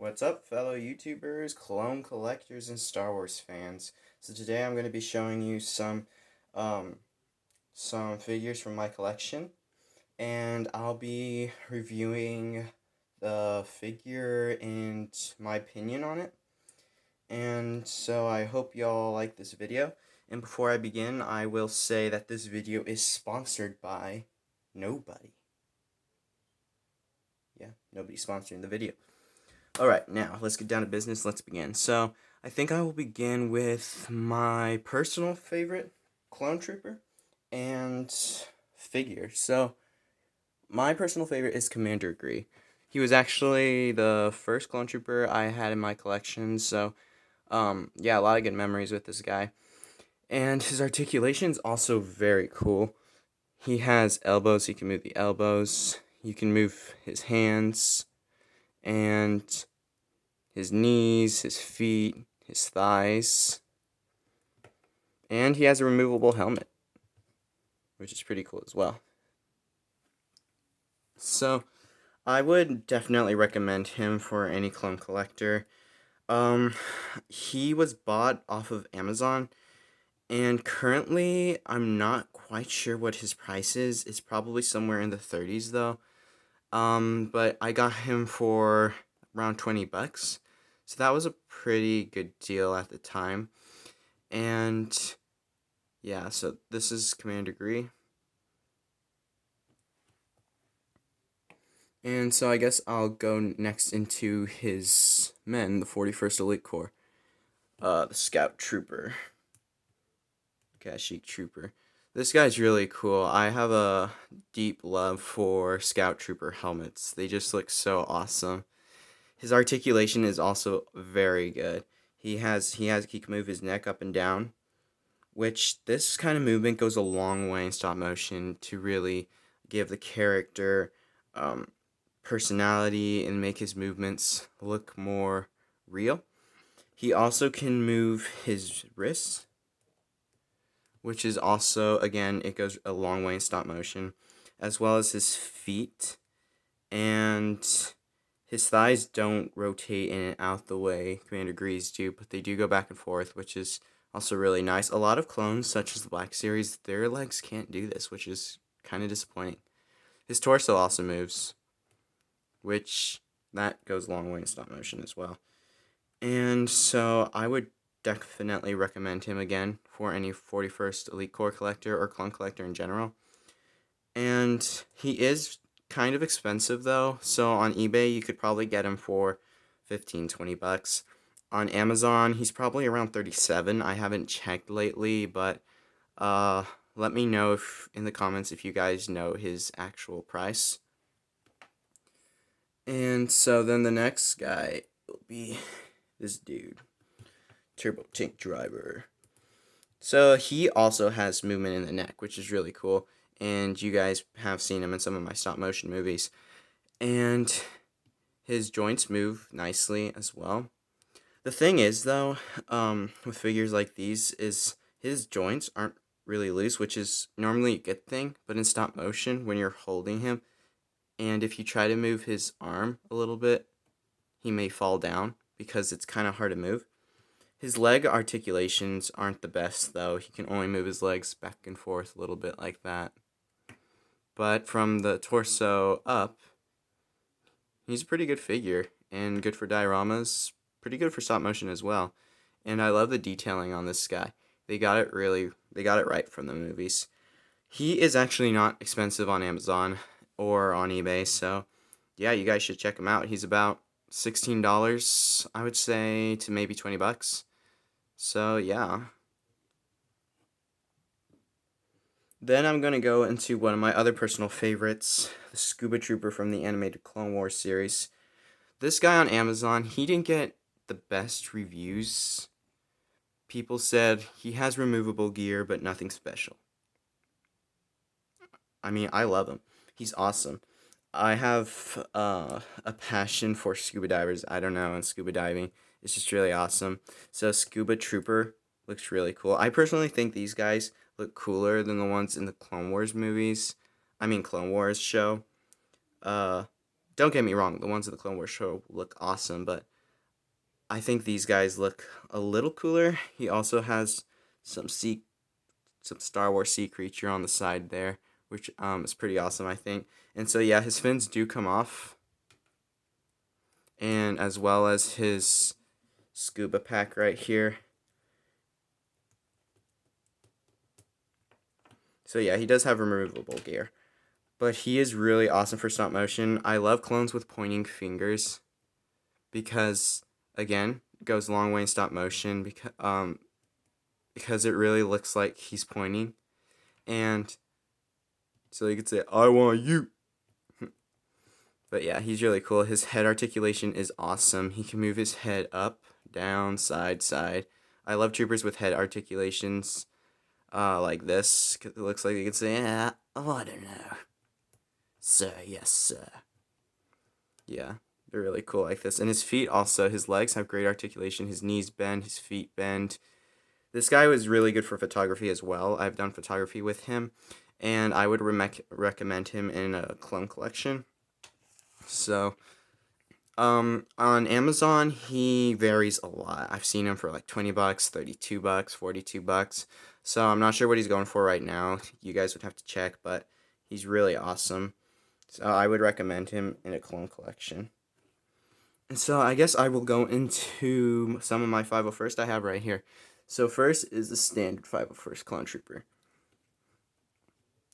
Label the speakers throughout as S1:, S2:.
S1: What's up, fellow YouTubers, clone collectors, and Star Wars fans? So today I'm going to be showing you um, some figures from my collection, and I'll be reviewing the figure and my opinion on it. And so I hope y'all like this video. And before I begin, I will say that this video is sponsored by nobody. Yeah, nobody's sponsoring the video. Alright, now let's get down to business. Let's begin. So, I think I will begin with my personal favorite clone trooper and figure. So, my personal favorite is Commander Gree. He was actually the first clone trooper I had in my collection, so, yeah, a lot of good memories with this guy. And his articulation is also very cool. He has elbows, he can move the elbows, you can move his hands, and his knees, his feet, his thighs, and he has a removable helmet, which is pretty cool as well. So, I would definitely recommend him for any clone collector. He was bought off of Amazon, and currently, I'm not quite sure what his price is. It's probably somewhere in the 30s though. But I got him for around 20 bucks. So that was a pretty good deal at the time. And yeah, so this is Commander Gree. And so I guess I'll go next into his men, the 41st Elite Corps. The Scout Trooper. Kashyyyk Trooper. This guy's really cool. I have a deep love for Scout Trooper helmets. They just look so awesome. His articulation is also very good. He can move his neck up and down, which this kind of movement goes a long way in stop motion to really give the character personality and make his movements look more real. He also can move his wrists, which is also, again, it goes a long way in stop motion, as well as his feet, and his thighs don't rotate in and out the way Commander Gree's do, but they do go back and forth, which is also really nice. A lot of clones, such as the Black Series, their legs can't do this, which is kind of disappointing. His torso also moves, which that goes a long way in stop motion as well. And so I would definitely recommend him again for any 41st Elite Corps collector or clone collector in general. And he is kind of expensive though, so on eBay you could probably get him for 15-20 bucks. On Amazon he's probably around 37. I haven't checked lately, but let me know in the comments if you guys know his actual price. And so then the next guy will be this dude, Turbo Tank Driver. So he also has movement in the neck, which is really cool, and you guys have seen him in some of my stop motion movies. And his joints move nicely as well. The thing is, though, with figures like these, is his joints aren't really loose, which is normally a good thing, but in stop motion, when you're holding him, and if you try to move his arm a little bit, he may fall down because it's kind of hard to move. His leg articulations aren't the best, though. He can only move his legs back and forth a little bit like that. But from the torso up, he's a pretty good figure, and good for dioramas, pretty good for stop motion as well. And I love the detailing on this guy. They got it right from the movies. He is actually not expensive on Amazon or on eBay, so yeah, you guys should check him out. He's about $16, I would say, to maybe 20 bucks. So yeah. Then I'm going to go into one of my other personal favorites, the Scuba Trooper from the animated Clone Wars series. This guy on Amazon, he didn't get the best reviews. People said he has removable gear, but nothing special. I mean, I love him. He's awesome. I have a passion for scuba divers. I don't know, and scuba diving is just really awesome. So Scuba Trooper looks really cool. I personally think these guys look cooler than the ones in the Clone Wars movies. I mean, Clone Wars show. don't get me wrong, the ones at the Clone Wars show look awesome, but I think these guys look a little cooler. He also has some some Star Wars sea creature on the side there, which is pretty awesome, I think. And so yeah, his fins do come off, and as well as his scuba pack right here. So yeah, he does have removable gear, but he is really awesome for stop motion. I love clones with pointing fingers because again, it goes a long way in stop motion because it really looks like he's pointing, and so you could say, "I want you." But yeah, he's really cool. His head articulation is awesome. He can move his head up, down, side, side. I love troopers with head articulations like this, 'cause it looks like you can say, "Yeah, oh, I don't know. Sir, yes, sir." Yeah, they're really cool like this. And his feet also, his legs have great articulation. His knees bend, his feet bend. This guy was really good for photography as well. I've done photography with him, and I would recommend him in a clone collection. So, on Amazon, he varies a lot. I've seen him for like $20, $32, $42. So I'm not sure what he's going for right now. You guys would have to check, but he's really awesome. So I would recommend him in a clone collection. And so I guess I will go into some of my 501st I have right here. So first is the standard 501st Clone Trooper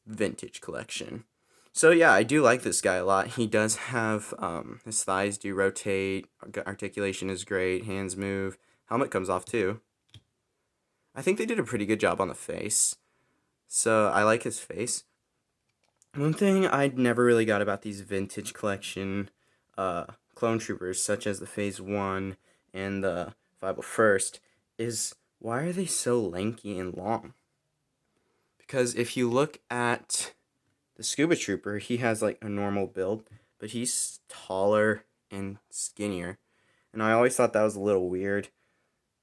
S1: Vintage Collection. So yeah, I do like this guy a lot. He does have his thighs do rotate, articulation is great, hands move, helmet comes off too. I think they did a pretty good job on the face. So I like his face. One thing I never really got about these vintage collection clone troopers, such as the Phase 1 and the 501st, is why are they so lanky and long? Because if you look at the Scuba Trooper, he has like a normal build, but he's taller and skinnier. And I always thought that was a little weird.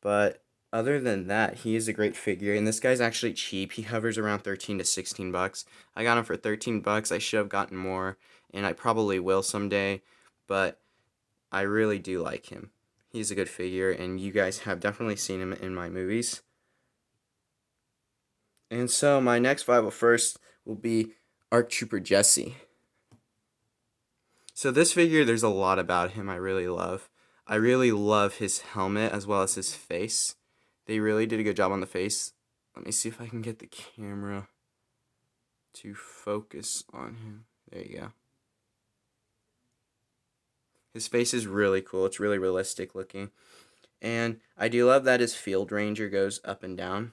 S1: But other than that, he is a great figure. And this guy's actually cheap. He hovers around 13 to 16 bucks. I got him for 13 bucks. I should have gotten more, and I probably will someday. But I really do like him. He's a good figure, and you guys have definitely seen him in my movies. And so my next 501st will be ARC Trooper Jesse. So this figure, there's a lot about him I really love. I really love his helmet as well as his face. They really did a good job on the face. Let me see if I can get the camera to focus on him. There you go. His face is really cool. It's really realistic looking. And I do love that his field ranger goes up and down.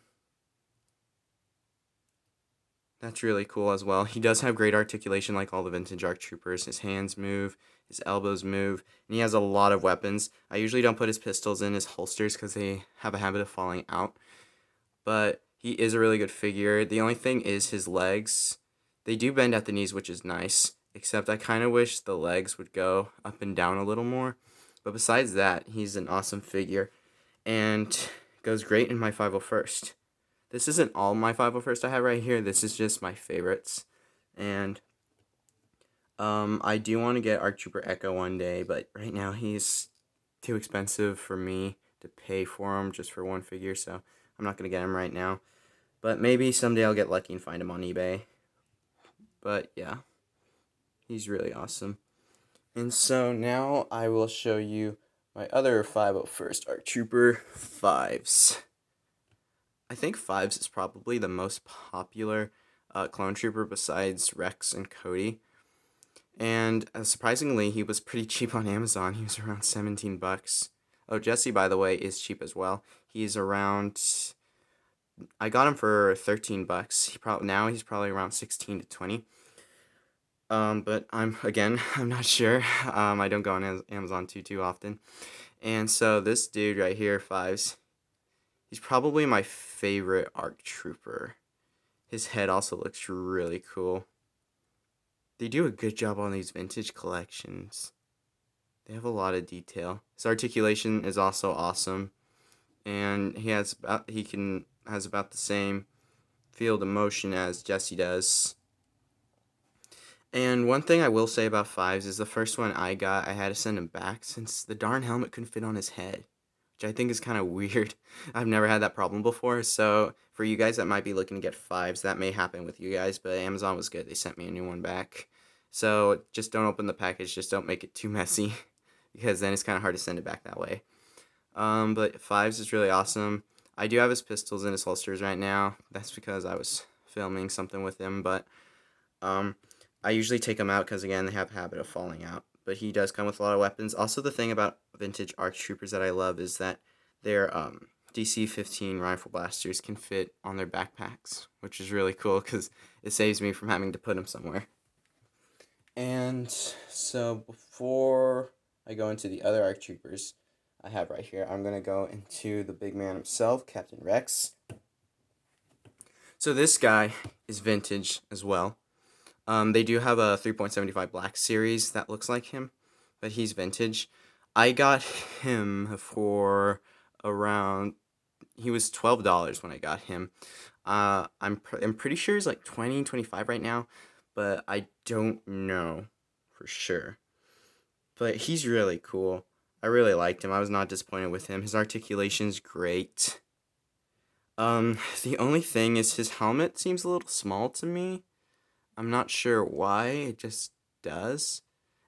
S1: That's really cool as well. He does have great articulation like all the vintage ARC troopers. His hands move, his elbows move, and he has a lot of weapons. I usually don't put his pistols in his holsters because they have a habit of falling out. But he is a really good figure. The only thing is his legs. They do bend at the knees, which is nice. Except I kind of wish the legs would go up and down a little more. But besides that, he's an awesome figure. And goes great in my 501st. This isn't all my 501st I have right here. This is just my favorites. And I do want to get ARC Trooper Echo one day, but right now he's too expensive for me to pay for him just for one figure, so I'm not going to get him right now. But maybe someday I'll get lucky and find him on eBay. But yeah, he's really awesome. And so now I will show you my other 501st ARC Trooper 5s. I think 5s is probably the most popular clone trooper besides Rex and Cody. And surprisingly, he was pretty cheap on Amazon. He was around 17 bucks. Oh, Jesse, by the way, is cheap as well. He's around, I got him for 13 bucks. Now he's probably around 16 to 20. But I'm not sure. I don't go on Amazon too often. And so this dude right here, 5s, he's probably my favorite ARC Trooper. His head also looks really cool. They do a good job on these vintage collections. They have a lot of detail. His articulation is also awesome, and he has about the same field of motion as Jesse does. And one thing I will say about Fives is the first one I got, I had to send him back since the darn helmet couldn't fit on his head, which I think is kind of weird. I've never had that problem before, so for you guys that might be looking to get Fives, that may happen with you guys, but Amazon was good. They sent me a new one back. So just don't open the package, just don't make it too messy, because then it's kind of hard to send it back that way. But Fives is really awesome. I do have his pistols in his holsters right now. That's because I was filming something with him, but um, I usually take them out because, again, they have a habit of falling out. But he does come with a lot of weapons. Also, the thing about vintage ARC Troopers that I love is that their DC-15 rifle blasters can fit on their backpacks, which is really cool because it saves me from having to put them somewhere. And so before I go into the other ARC Troopers I have right here, I'm going to go into the big man himself, Captain Rex. So this guy is vintage as well. They do have a 3.75 Black Series that looks like him, but he's vintage. I got him for around, he was $12 when I got him. I'm pretty sure he's like 20, 25 right now, but I don't know for sure. But he's really cool. I really liked him. I was not disappointed with him. His articulation's great. The only thing is his helmet seems a little small to me. I'm not sure why, it just does.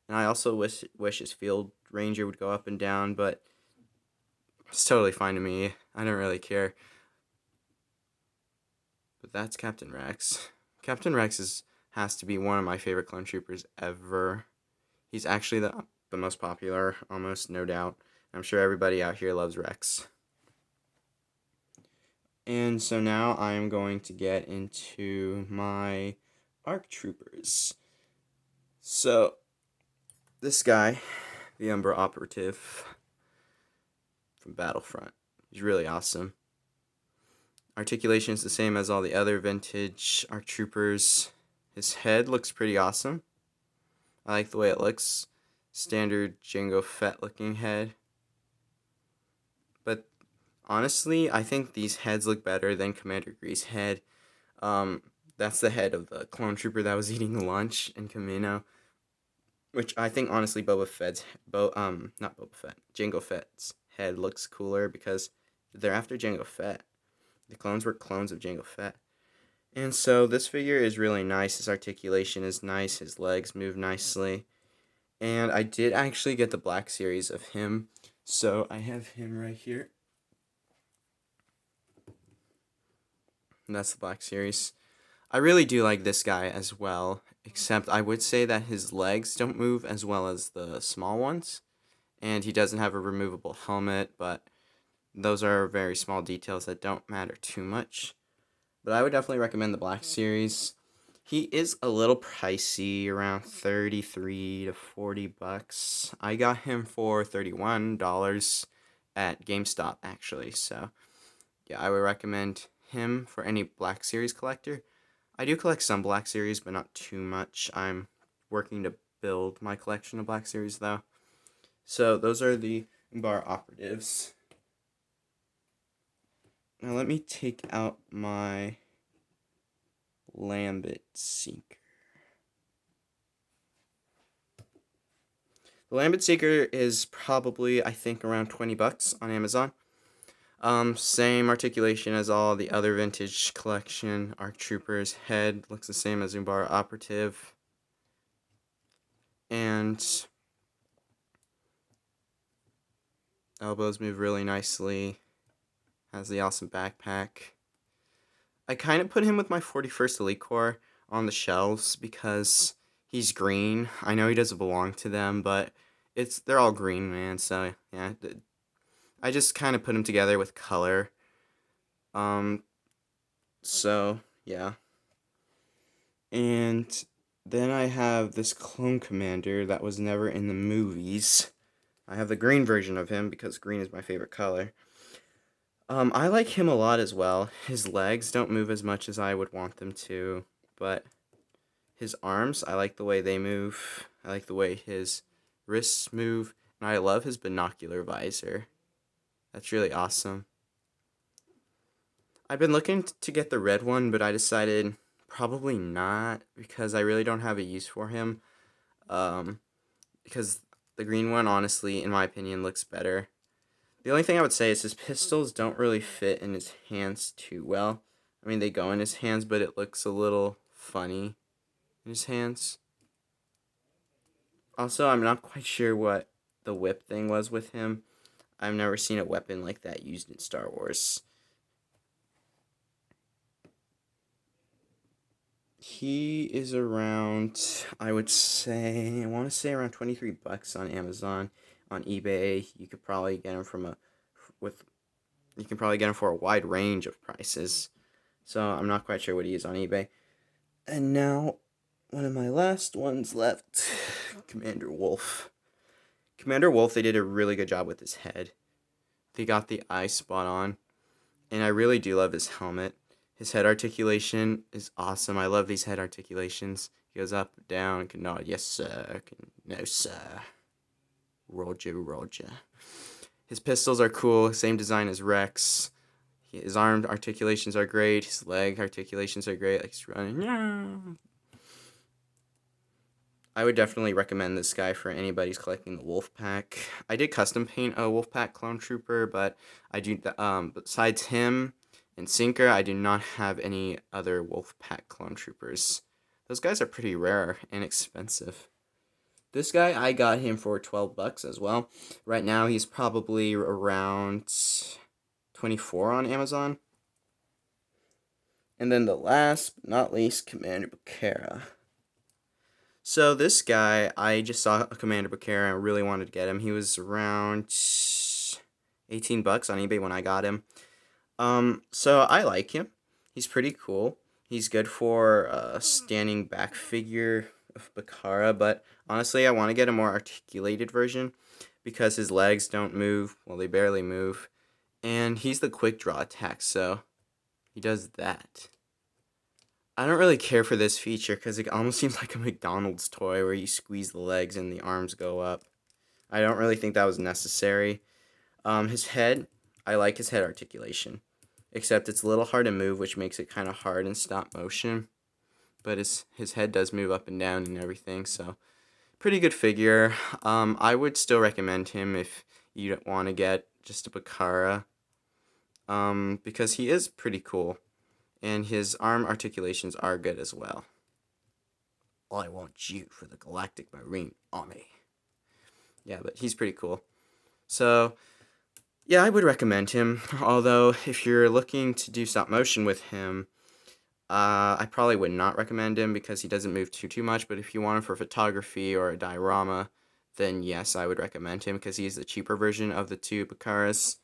S1: And I also wish his field ranger would go up and down, but it's totally fine to me. I don't really care. But that's Captain Rex. Captain Rex has to be one of my favorite clone troopers ever. He's actually the most popular, almost, no doubt. I'm sure everybody out here loves Rex. And so now I'm going to get into my ARC Troopers. So, this guy, the Umbra Operative from Battlefront, he's really awesome. Articulation is the same as all the other vintage ARC Troopers. His head looks pretty awesome. I like the way it looks. Standard Jango Fett looking head. But honestly, I think these heads look better than Commander Gree's head. That's the head of the clone trooper that was eating lunch in Kamino. Which I think honestly not Boba Fett, Jango Fett's head looks cooler because they're after Jango Fett. The clones were clones of Jango Fett. And so this figure is really nice. His articulation is nice. His legs move nicely. And I did actually get the Black Series of him. So I have him right here. And that's the Black Series. I really do like this guy as well. Except I would say that his legs don't move as well as the small ones. And he doesn't have a removable helmet. But those are very small details that don't matter too much. But I would definitely recommend the Black Series. He is a little pricey, around $33 to $40. I got him for $31 at GameStop, actually. So, yeah, I would recommend him for any Black Series collector. I do collect some Black Series, but not too much. I'm working to build my collection of Black Series, though. So, those are the Umbara Operatives. Now let me take out my Lambit Seeker. The Lambit Seeker is probably, I think, around $20 on Amazon. Same articulation as all the other vintage collection. ARC Troopers head looks the same as Umbara Operative. And elbows move really nicely. Has the awesome backpack. I kind of put him with my 41st Elite Corps on the shelves because he's green. I know he doesn't belong to them, but they're all green, man. So yeah, I just kind of put them together with color. So yeah. And then I have this clone commander that was never in the movies. I have the green version of him because green is my favorite color. I like him a lot as well. His legs don't move as much as I would want them to, but his arms, I like the way they move. I like the way his wrists move, and I love his binocular visor. That's really awesome. I've been looking to get the red one, but I decided Probably not, because I really don't have a use for him. Um, because the green one, honestly, in my opinion, looks better. The only thing I would say is his pistols don't really fit in his hands too well. I mean, they go in his hands, but it looks a little funny in his hands. Also, I'm not quite sure what the whip thing was with him. I've never seen a weapon like that used in Star Wars. He is around, I want to say around 23 bucks on Amazon. On eBay, you could probably get him with, you can probably get him for a wide range of prices. So I'm not quite sure what he is on eBay. And now, one of my last ones left, Commander Wolf. Commander Wolf, they did a really good job with his head. They got the eye spot on, and I really do love his helmet. His head articulation is awesome. I love these head articulations. He goes up, down, can nod, yes sir, can no sir. Roger, Roger. His pistols are cool, same design as Rex. His arm articulations are great. His leg articulations are great. Like he's running. I would definitely recommend this guy for anybody who's collecting the Wolf Pack. I did custom paint a Wolf Pack clone trooper, but I do besides him and Sinker, I do not have any other Wolf Pack clone troopers. Those guys are pretty rare and expensive. This guy, I got him for 12 bucks as well. Right now, he's probably around 24 on Amazon. And then the last but not least, Commander Bucara. So this guy, I just saw a Commander Bucara and I really wanted to get him. He was around 18 bucks on eBay when I got him. So I like him. He's pretty cool. He's good for a standing back figure of Bucara, but honestly, I want to get a more articulated version because his legs don't move. Well, they barely move. And he's the quick draw attack, so he does that. I don't really care for this feature because it almost seems like a McDonald's toy where you squeeze the legs and the arms go up. I don't really think that was necessary. His head, I like his head articulation, except it's a little hard to move, which makes it kind of hard in stop motion. But his head does move up and down and everything, so pretty good figure. I would still recommend him if you don't want to get just a Bucara, because he is pretty cool. And his arm articulations are good as well. I want you for the Galactic Marine Army. Yeah, but he's pretty cool. So, yeah, I would recommend him. Although, if you're looking to do stop motion with him, I probably would not recommend him because he doesn't move too much. But if you want him for photography or a diorama, then yes, I would recommend him because he's the cheaper version of the two Bucaras.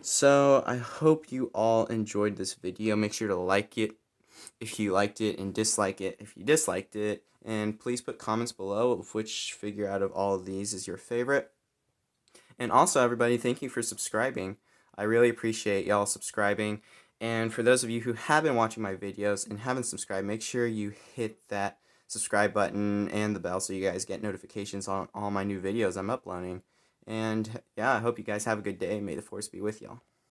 S1: So, I hope you all enjoyed this video. Make sure to like it if you liked it and dislike it if you disliked it. And please put comments below of which figure out of all of these is your favorite. And also, everybody, thank you for subscribing. I really appreciate y'all subscribing. And for those of you who have been watching my videos and haven't subscribed, make sure you hit that subscribe button and the bell so you guys get notifications on all my new videos I'm uploading. And yeah, I hope you guys have a good day. May the force be with y'all.